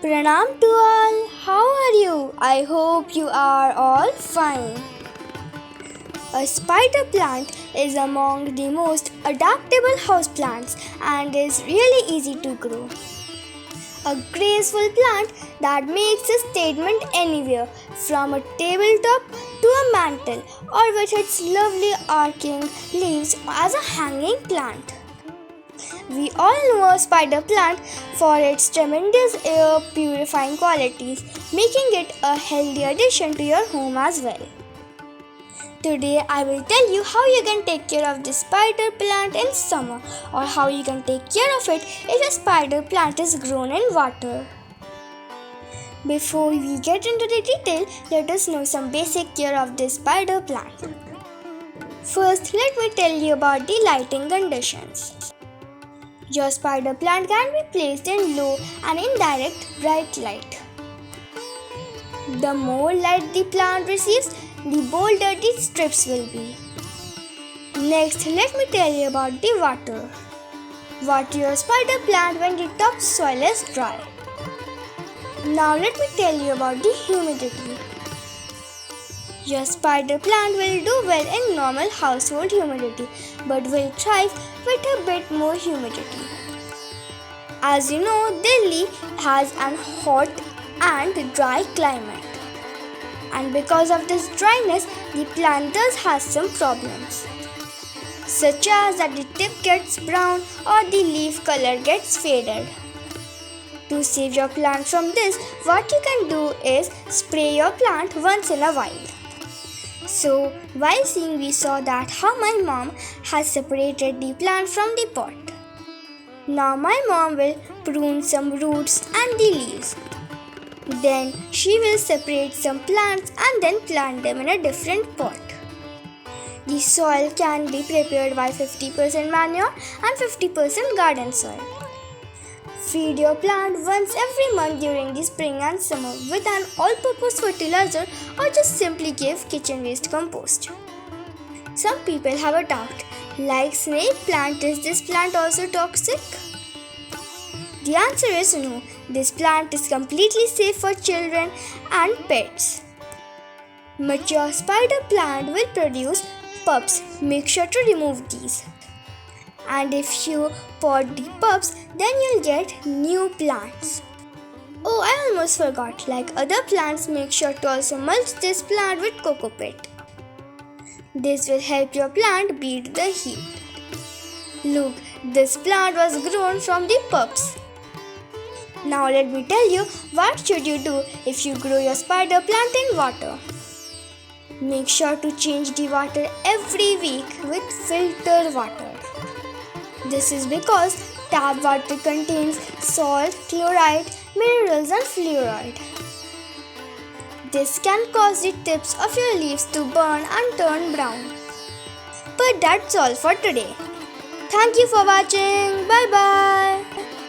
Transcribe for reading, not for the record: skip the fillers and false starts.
Pranam to all. How are you? I hope you are all fine. A spider plant is among the most adaptable houseplants and is really easy to grow. A graceful plant that makes a statement anywhere, from a tabletop to a mantel, or with its lovely arching leaves as a hanging plant. We all know a spider plant for its tremendous air purifying qualities, making it a healthy addition to your home as well. Today I will tell you how you can take care of this spider plant in summer, or how you can take care of it if a spider plant is grown in water. Before we get into the detail, let us know some basic care of this spider plant. First, let me tell you about the lighting conditions. Your spider plant can be placed in low and indirect bright light. The more light the plant receives, the bolder the strips will be. Next, let me tell you about the water. Water your spider plant when the topsoil is dry. Now let me tell you about the humidity. Your spider plant will do well in normal household humidity, but will thrive with a bit more humidity. As you know, Delhi has an hot and dry climate. And because of this dryness, the plant does have some problems, such as that the tip gets brown or the leaf color gets faded. To save your plant from this, what you can do is spray your plant once in a while. So, while seeing, we saw that how my mom has separated the plant from the pot. Now my mom will prune some roots and the leaves. Then she will separate some plants and then plant them in a different pot. The soil can be prepared by 50% manure and 50% garden soil. Feed your plant once every month during the spring and summer with an all-purpose fertilizer, or just simply give kitchen waste compost. Some people have a doubt, like snake plant, is this plant also toxic? The answer is no. This plant is completely safe for children and pets. Mature spider plant will produce pups. Make sure to remove these. And if you pot the pups, then you'll get new plants. Oh, I almost forgot. Like other plants, make sure to also mulch this plant with coco peat. This will help your plant beat the heat. Look, this plant was grown from the pups. Now let me tell you what should you do if you grow your spider plant in water. Make sure to change the water every week with filtered water. This is because tap water contains salt, chloride, minerals and fluoride. This can cause the tips of your leaves to burn and turn brown. But that's all for today. Thank you for watching. Bye bye.